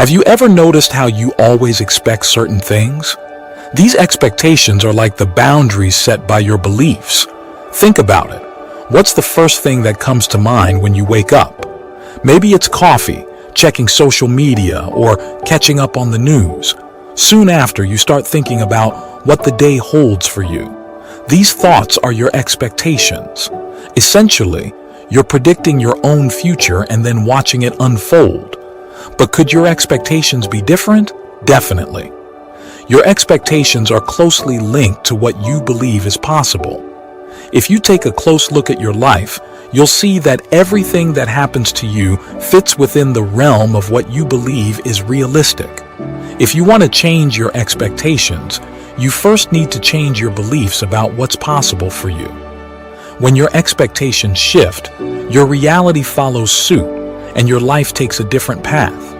Have you ever noticed how you always expect certain things? These expectations are like the boundaries set by your beliefs. Think about it. What's the first thing that comes to mind when you wake up? Maybe it's coffee, checking social media, or catching up on the news. Soon after, you start thinking about what the day holds for you. These thoughts are your expectations. Essentially, you're predicting your own future and then watching it unfold. But could your expectations be different? Definitely. Your expectations are closely linked to what you believe is possible. If you take a close look at your life, you'll see that everything that happens to you fits within the realm of what you believe is realistic. If you want to change your expectations, you first need to change your beliefs about what's possible for you. When your expectations shift, your reality follows suit, and your life takes a different path.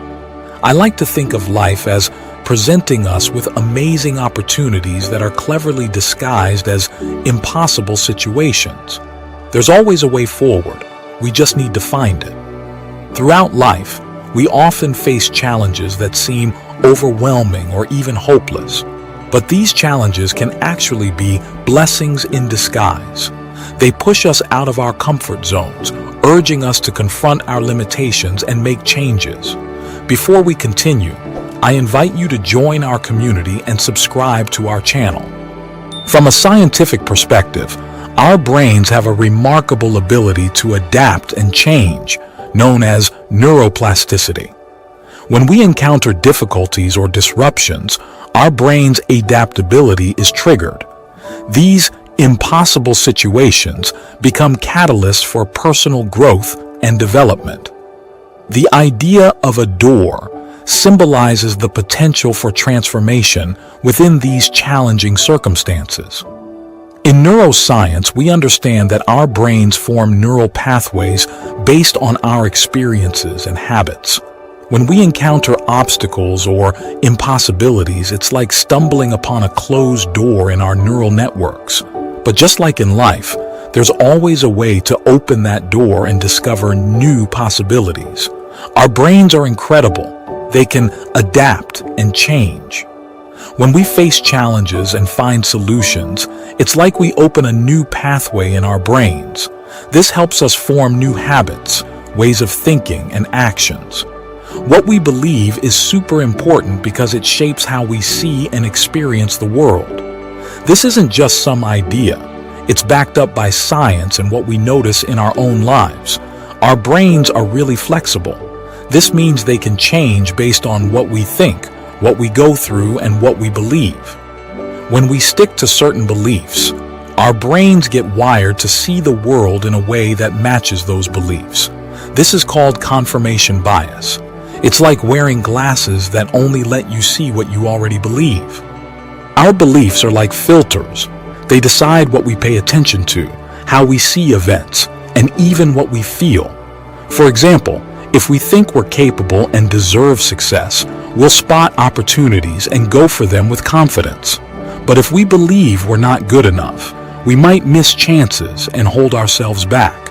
I like to think of life as presenting us with amazing opportunities that are cleverly disguised as impossible situations. There's always a way forward. We just need to find it. Throughout life, we often face challenges that seem overwhelming or even hopeless. But these challenges can actually be blessings in disguise. They push us out of our comfort zones, urging us to confront our limitations and make changes. Before we continue, I invite you to join our community and subscribe to our channel. From a scientific perspective, our brains have a remarkable ability to adapt and change, known as neuroplasticity. When we encounter difficulties or disruptions, our brain's adaptability is triggered. These impossible situations become catalysts for personal growth and development. The idea of a door symbolizes the potential for transformation within these challenging circumstances. In neuroscience, we understand that our brains form neural pathways based on our experiences and habits. When we encounter obstacles or impossibilities, it's like stumbling upon a closed door in our neural networks. But just like in life, there's always a way to open that door and discover new possibilities. Our brains are incredible. They can adapt and change. When we face challenges and find solutions, it's like we open a new pathway in our brains. This helps us form new habits, ways of thinking, and actions. What we believe is super important because it shapes how we see and experience the world. This isn't just some idea. It's backed up by science and what we notice in our own lives. Our brains are really flexible. This means they can change based on what we think, what we go through, and what we believe. When we stick to certain beliefs, our brains get wired to see the world in a way that matches those beliefs. This is called confirmation bias. It's like wearing glasses that only let you see what you already believe. Our beliefs are like filters. They decide what we pay attention to, how we see events, and even what we feel. For example, if we think we're capable and deserve success, we'll spot opportunities and go for them with confidence. But if we believe we're not good enough, we might miss chances and hold ourselves back.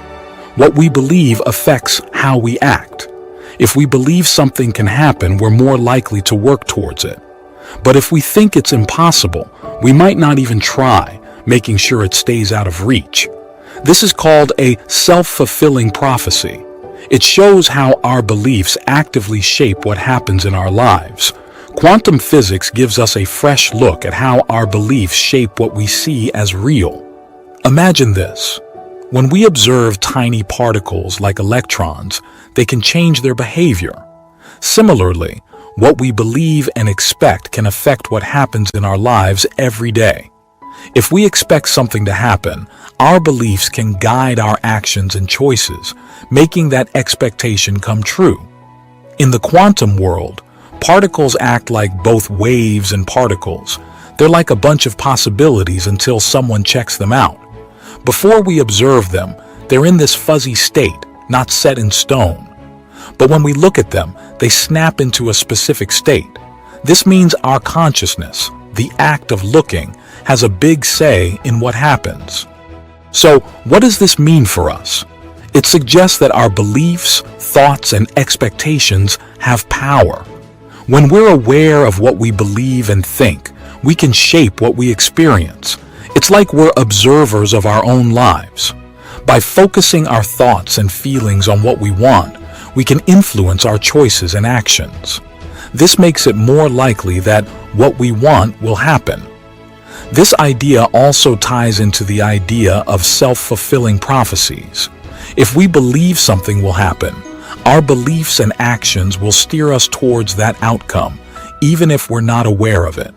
What we believe affects how we act. If we believe something can happen, we're more likely to work towards it. But if we think it's impossible, we might not even try, making sure it stays out of reach. This is called a self-fulfilling prophecy. It shows how our beliefs actively shape what happens in our lives. Quantum physics gives us a fresh look at how our beliefs shape what we see as real. Imagine this. When we observe tiny particles like electrons, they can change their behavior. Similarly, what we believe and expect can affect what happens in our lives every day. If we expect something to happen, our beliefs can guide our actions and choices, making that expectation come true. In the quantum world, particles act like both waves and particles. They're like a bunch of possibilities until someone checks them out. Before we observe them, they're in this fuzzy state, not set in stone. But when we look at them, they snap into a specific state. This means our consciousness, the act of looking, has a big say in what happens. So, what does this mean for us? It suggests that our beliefs, thoughts, and expectations have power. When we're aware of what we believe and think, we can shape what we experience. It's like we're observers of our own lives. By focusing our thoughts and feelings on what we want, we can influence our choices and actions. This makes it more likely that what we want will happen. This idea also ties into the idea of self-fulfilling prophecies. If we believe something will happen, our beliefs and actions will steer us towards that outcome, even if we're not aware of it.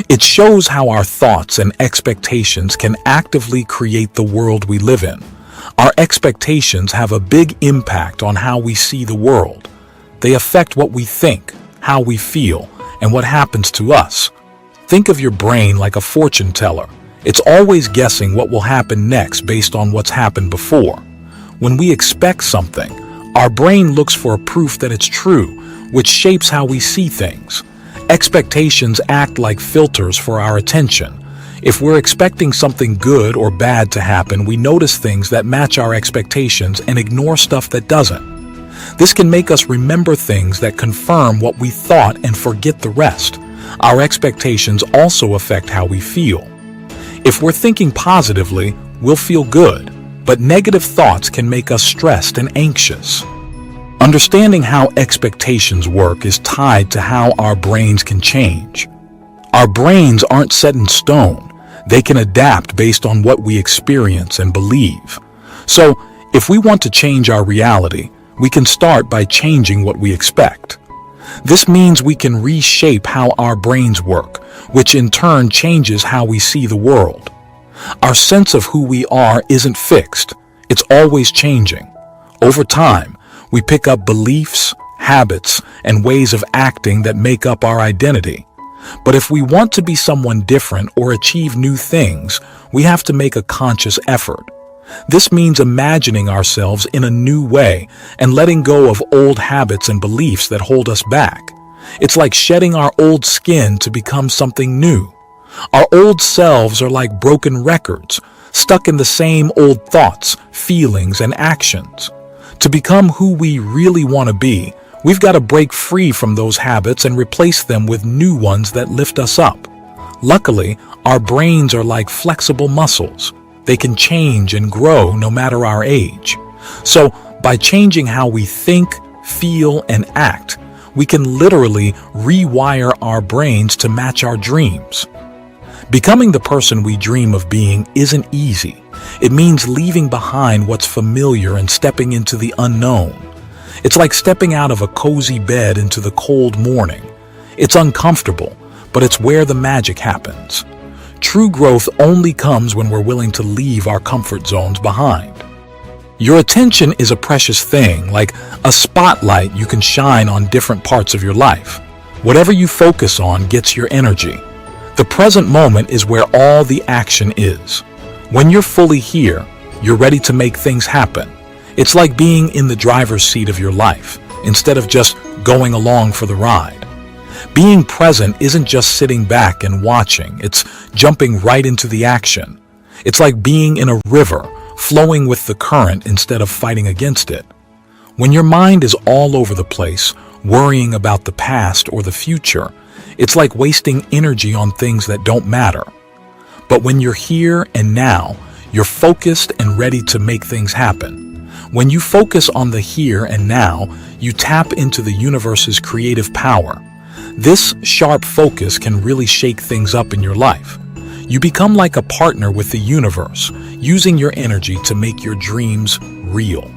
It shows how our thoughts and expectations can actively create the world we live in. Our expectations have a big impact on how we see the world. They affect what we think, how we feel, and what happens to us. Think of your brain like a fortune teller. It's always guessing what will happen next based on what's happened before. When we expect something, our brain looks for a proof that it's true, which shapes how we see things. Expectations act like filters for our attention. If we're expecting something good or bad to happen, we notice things that match our expectations and ignore stuff that doesn't. This can make us remember things that confirm what we thought and forget the rest. Our expectations also affect how we feel. If we're thinking positively, we'll feel good, but negative thoughts can make us stressed and anxious. Understanding how expectations work is tied to how our brains can change. Our brains aren't set in stone. They can adapt based on what we experience and believe. So, if we want to change our reality, we can start by changing what we expect. This means we can reshape how our brains work, which in turn changes how we see the world. Our sense of who we are isn't fixed. It's always changing. Over time, we pick up beliefs, habits, and ways of acting that make up our identity. But if we want to be someone different or achieve new things, we have to make a conscious effort. This means imagining ourselves in a new way and letting go of old habits and beliefs that hold us back. It's like shedding our old skin to become something new. Our old selves are like broken records, stuck in the same old thoughts, feelings, and actions. To become who we really want to be, we've got to break free from those habits and replace them with new ones that lift us up. Luckily, our brains are like flexible muscles. They can change and grow no matter our age. So, by changing how we think, feel, and act, we can literally rewire our brains to match our dreams. Becoming the person we dream of being isn't easy. It means leaving behind what's familiar and stepping into the unknown. It's like stepping out of a cozy bed into the cold morning. It's uncomfortable, but it's where the magic happens. True growth only comes when we're willing to leave our comfort zones behind. Your attention is a precious thing, like a spotlight you can shine on different parts of your life. Whatever you focus on gets your energy. The present moment is where all the action is. When you're fully here, you're ready to make things happen. It's like being in the driver's seat of your life, instead of just going along for the ride. Being present isn't just sitting back and watching, it's jumping right into the action. It's like being in a river, flowing with the current instead of fighting against it. When your mind is all over the place, worrying about the past or the future, it's like wasting energy on things that don't matter. But when you're here and now, you're focused and ready to make things happen. When you focus on the here and now, you tap into the universe's creative power. This sharp focus can really shake things up in your life. You become like a partner with the universe, using your energy to make your dreams real.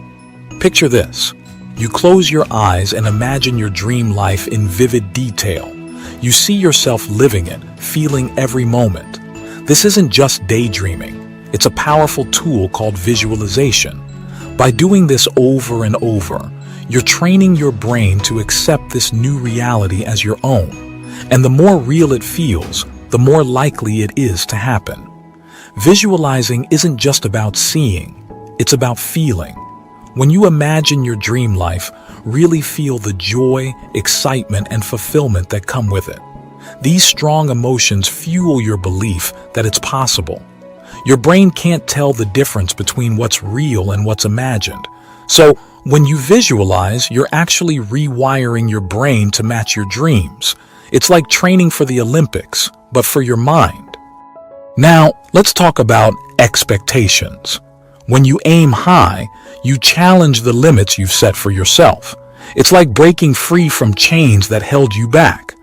Picture this. You close your eyes and imagine your dream life in vivid detail. You see yourself living it, feeling every moment. This isn't just daydreaming. It's a powerful tool called visualization. By doing this over and over, you're training your brain to accept this new reality as your own. And the more real it feels, the more likely it is to happen. Visualizing isn't just about seeing, it's about feeling. When you imagine your dream life, really feel the joy, excitement, and fulfillment that come with it. These strong emotions fuel your belief that it's possible. Your brain can't tell the difference between what's real and what's imagined. So, When you visualize, you're actually rewiring your brain to match your dreams. It's like training for the Olympics, but for your mind. Now, let's talk about expectations. When you aim high, you challenge the limits you've set for yourself. It's like breaking free from chains that held you back.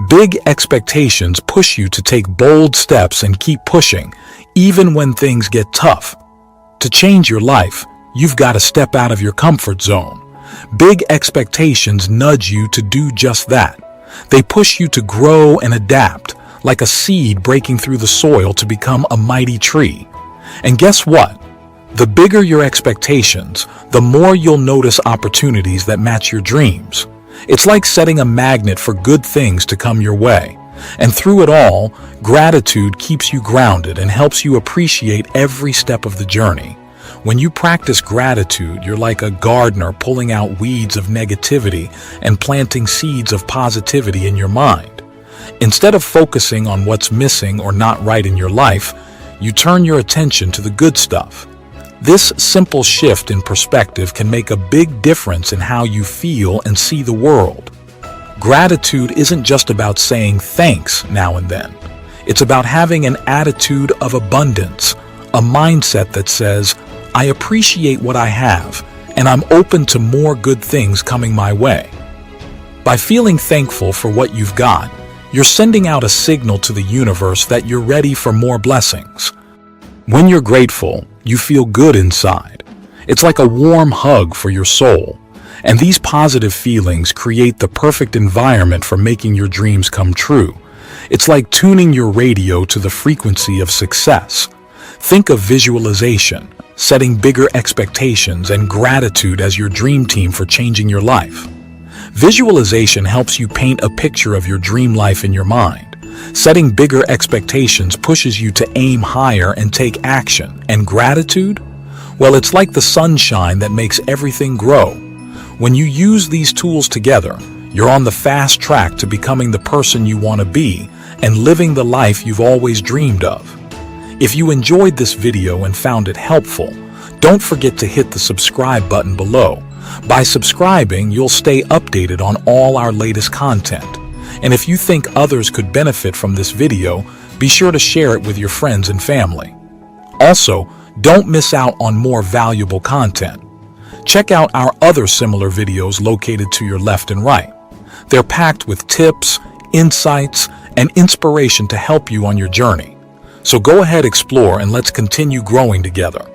Big expectations push you to take bold steps and keep pushing, even when things get tough. To change your life, you've got to step out of your comfort zone. Big expectations nudge you to do just that. They push you to grow and adapt, like a seed breaking through the soil to become a mighty tree. And guess what? The bigger your expectations, the more you'll notice opportunities that match your dreams. It's like setting a magnet for good things to come your way. And through it all, gratitude keeps you grounded and helps you appreciate every step of the journey. When you practice gratitude, you're like a gardener pulling out weeds of negativity and planting seeds of positivity in your mind. Instead of focusing on what's missing or not right in your life, you turn your attention to the good stuff. This simple shift in perspective can make a big difference in how you feel and see the world. Gratitude isn't just about saying thanks now and then. It's about having an attitude of abundance, a mindset that says, I appreciate what I have, and I'm open to more good things coming my way. By feeling thankful for what you've got, you're sending out a signal to the universe that you're ready for more blessings. When you're grateful, you feel good inside. It's like a warm hug for your soul. And these positive feelings create the perfect environment for making your dreams come true. It's like tuning your radio to the frequency of success. Think of visualization, setting bigger expectations, and gratitude as your dream team for changing your life. Visualization helps you paint a picture of your dream life in your mind. Setting bigger expectations pushes you to aim higher and take action. And gratitude? Well, it's like the sunshine that makes everything grow. When you use these tools together, you're on the fast track to becoming the person you want to be and living the life you've always dreamed of. If you enjoyed this video and found it helpful, don't forget to hit the subscribe button below. By subscribing, you'll stay updated on all our latest content. And if you think others could benefit from this video, be sure to share it with your friends and family. Also, don't miss out on more valuable content. Check out our other similar videos located to your left and right. They're packed with tips, insights, and inspiration to help you on your journey. So go ahead, explore, and let's continue growing together.